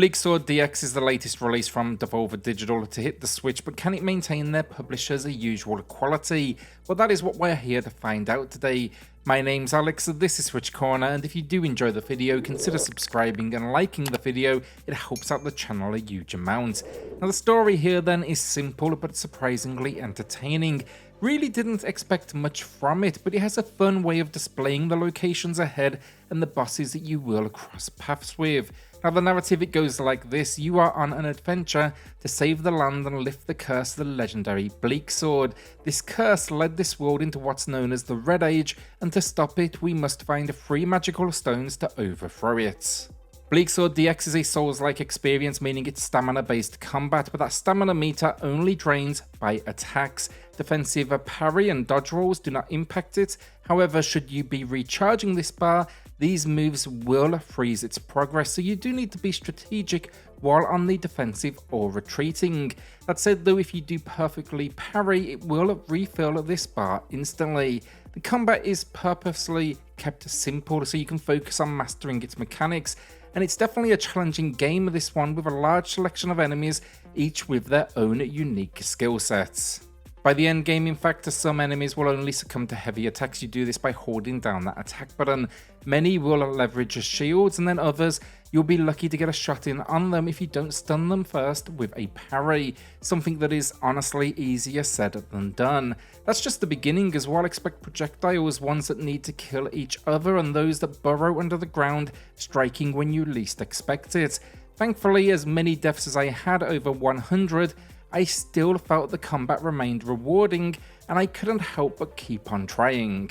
Bleak Sword DX is the latest release from Devolver Digital to hit the Switch, but can it maintain their publisher's usual quality? Well, that is what we're here to find out today. My name's Alex, this is SwitchCorner, and if you do enjoy the video, consider subscribing and liking the video. It helps out the channel a huge amount. Now, the story here then is simple but surprisingly entertaining. Really didn't expect much from it, but it has a fun way of displaying the locations ahead and the bosses that you will cross paths with. Now, the narrative, it goes like this: you are on an adventure to save the land and lift the curse of the legendary Bleak Sword. This curse led this world into what's known as the Red Age, and to stop it we must find 3 magical stones to overthrow it. Bleak Sword DX is a Souls-like experience, meaning it's stamina-based combat, but that stamina meter only drains by attacks. Defensive parry and dodge rolls do not impact it. However, should you be recharging this bar, these moves will freeze its progress, so you do need to be strategic while on the defensive or retreating. That said though, if you do perfectly parry, it will refill this bar instantly. The combat is purposely kept simple so you can focus on mastering its mechanics, and it's definitely a challenging game, this one, with a large selection of enemies, each with their own unique skill sets. By the end game, in fact, some enemies will only succumb to heavy attacks. You do this by holding down that attack button. Many will leverage as shields, and then others, you'll be lucky to get a shot in on them if you don't stun them first with a parry, something that is honestly easier said than done. That's just the beginning as well. Expect projectiles, ones that need to kill each other, and those that burrow under the ground, striking when you least expect it. Thankfully, as many deaths as I had, over 100, I still felt the combat remained rewarding, and I couldn't help but keep on trying.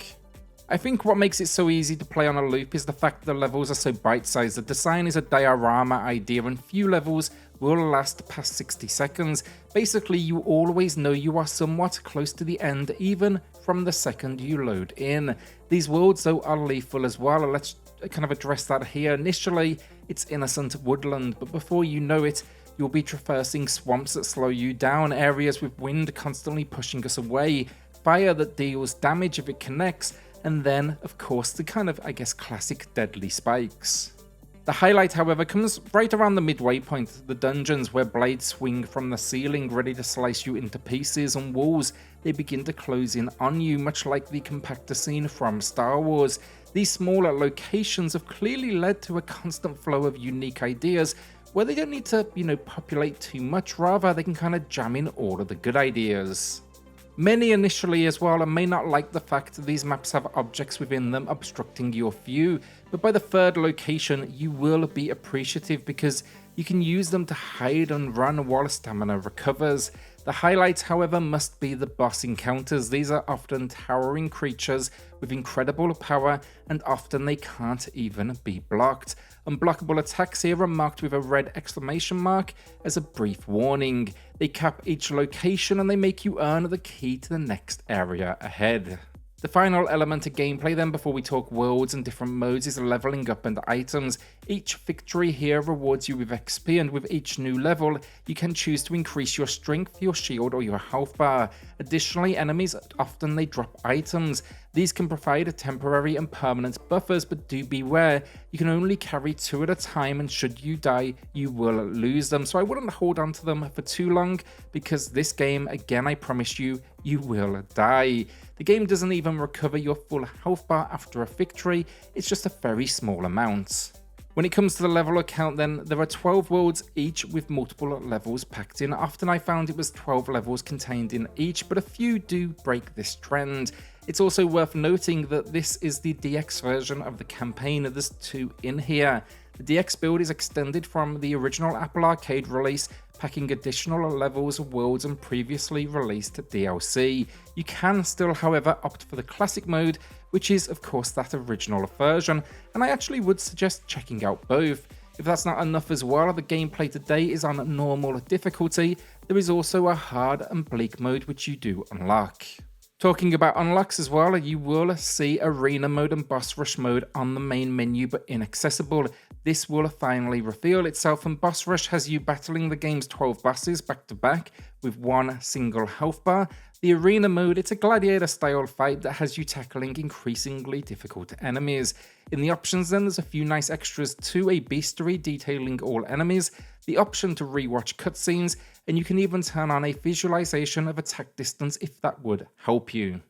I think what makes it so easy to play on a loop is the fact the levels are so bite-sized. The design is a diorama idea, and few levels will last past 60 seconds. Basically, you always know you are somewhat close to the end, even from the second you load in. These worlds though are lethal as well, and let's kind of address that here. Initially, it's innocent woodland, but before you know it, you'll be traversing swamps that slow you down, areas with wind constantly pushing us away, fire that deals damage if it connects, and then, of course, the kind of, classic deadly spikes. The highlight, however, comes right around the midway point, the dungeons where blades swing from the ceiling ready to slice you into pieces, and walls, they begin to close in on you, much like the compactor scene from Star Wars. These smaller locations have clearly led to a constant flow of unique ideas, where they don't need to, populate too much, rather they can kind of jam in all of the good ideas. Many initially as well may not like the fact that these maps have objects within them obstructing your view, but by the third location you will be appreciative because you can use them to hide and run while stamina recovers. The highlight, however, must be the boss encounters. These are often towering creatures with incredible power, and often they can't even be blocked. Unblockable attacks here are marked with a red exclamation mark as a brief warning. They cap each location and they make you earn the key to the next area ahead. The final element of gameplay then, before we talk worlds and different modes, is leveling up and items. Each victory here rewards you with XP, and with each new level, you can choose to increase your strength, your shield, or your health bar. Additionally, enemies, often they drop items. These can provide temporary and permanent buffers, but do beware, you can only carry 2 at a time, and should you die, you will lose them. So I wouldn't hold on to them for too long, because this game, again, I promise you, you will die. The game doesn't even recover your full health bar after a victory, it's just a very small amount. When it comes to the level count then, there are 12 worlds, each with multiple levels packed in. Often I found it was 12 levels contained in each, but a few do break this trend. It's also worth noting that this is the DX version of the campaign, there's 2 in here. The DX build is extended from the original Apple Arcade release, packing additional levels, worlds, and previously released DLC. You can still, however, opt for the classic mode, which is of course that original version, and I actually would suggest checking out both. If that's not enough as well, the gameplay today is on normal difficulty. There is also a hard and bleak mode which you do unlock. Talking about unlocks as well, you will see arena mode and boss rush mode on the main menu but inaccessible. this will finally reveal itself, and Boss Rush has you battling the game's 12 bosses back to back with one single health bar. The arena mode, it's a gladiator style fight that has you tackling increasingly difficult enemies. In the options then, there's a few nice extras to a bestiary detailing all enemies, the option to rewatch cutscenes, and you can even turn on a visualization of attack distance if that would help you.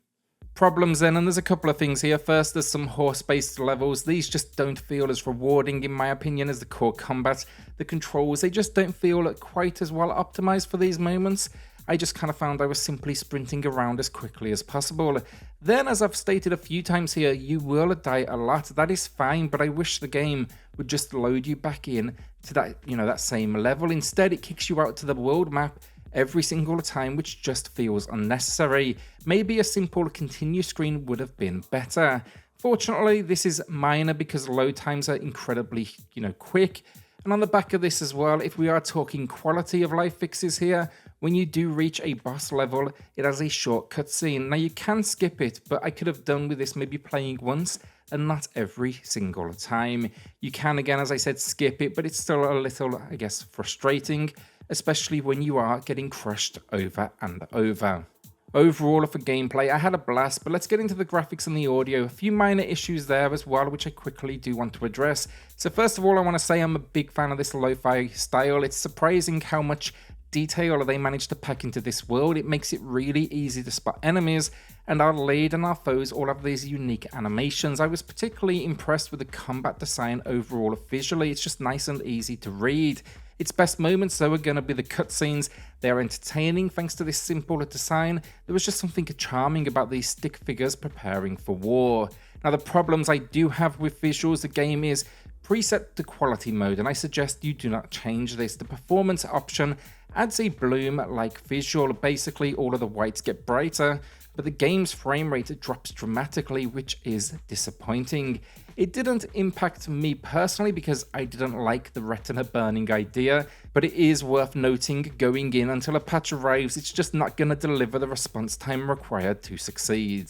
Problems then, and there's a couple of things here. First, there's some horse-based levels. These just don't feel as rewarding in my opinion as the core combat. The controls, they just don't feel quite as well optimized for these moments. I just kind of found I was simply sprinting around as quickly as possible. Then, as I've stated a few times here, you will die a lot. That is fine, but I wish the game would just load you back in to that, that same level. Instead, it kicks you out to the world map every single time, which just feels unnecessary. Maybe a simple continue screen would have been better. Fortunately, this is minor because load times are incredibly, quick. And on the back of this as well, if we are talking quality of life fixes here, when you do reach a boss level, it has a short cutscene. Now you can skip it, but I could have done with this maybe playing once and not every single time. You can, again, as I said, skip it, but it's still a little, I guess, frustrating, especially when you are getting crushed over and over. Overall, for gameplay, I had a blast, but let's get into the graphics and the audio. A few minor issues there as well, which I quickly do want to address. So first of all, I want to say I'm a big fan of this lo-fi style. It's surprising how much detail they managed to pack into this world. It makes it really easy to spot enemies, and our lead and our foes all have these unique animations. I was particularly impressed with the combat design overall visually. It's just nice and easy to read. Its best moments though are going to be the cutscenes. They are entertaining thanks to this simple design. There was just something charming about these stick figures preparing for war. Now the problems I do have with visuals, the game is preset to quality mode, and I suggest you do not change this. The performance option adds a bloom-like visual. Basically all of the whites get brighter, but the game's frame rate drops dramatically, which is disappointing. It didn't impact me personally because I didn't like the retina burning idea, but it is worth noting going in until a patch arrives, it's just not going to deliver the response time required to succeed.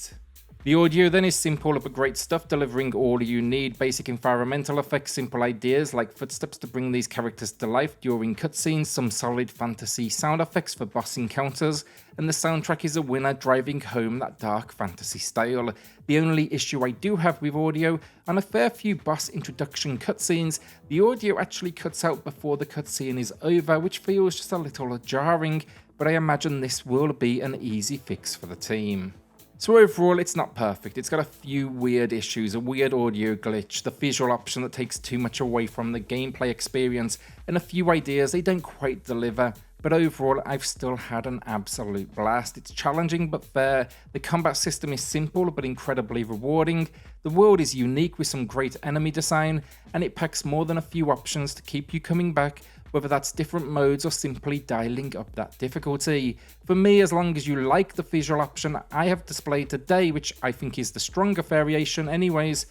The audio then is simple but great stuff, delivering all you need. Basic environmental effects, simple ideas like footsteps to bring these characters to life during cutscenes, some solid fantasy sound effects for boss encounters, and the soundtrack is a winner, driving home that dark fantasy style. The only issue I do have with audio, on a fair few boss introduction cutscenes, the audio actually cuts out before the cutscene is over, which feels just a little jarring, but I imagine this will be an easy fix for the team. So overall, it's not perfect. It's got a few weird issues, a weird audio glitch, the visual option that takes too much away from the gameplay experience, and a few ideas they don't quite deliver. But overall, I've still had an absolute blast. It's challenging but fair. The combat system is simple but incredibly rewarding. The world is unique with some great enemy design, and it packs more than a few options to keep you coming back, whether that's different modes or simply dialing up that difficulty. For me, as long as you like the visual option I have displayed today, which I think is the stronger variation anyways,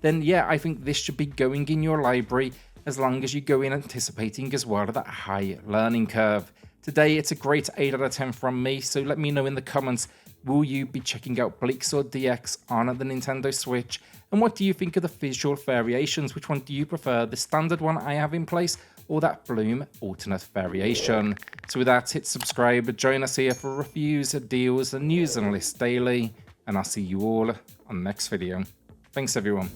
then yeah, I think this should be going in your library as long as you go in anticipating as well that high learning curve. Today, it's a great 8 out of 10 from me, so let me know in the comments, will you be checking out Bleak Sword DX on the Nintendo Switch? And what do you think of the visual variations? Which one do you prefer, the standard one I have in place, or that Bloom alternate variation? So with that, hit subscribe, join us here for reviews, deals, and news and lists daily, and I'll see you all on the next video. Thanks everyone.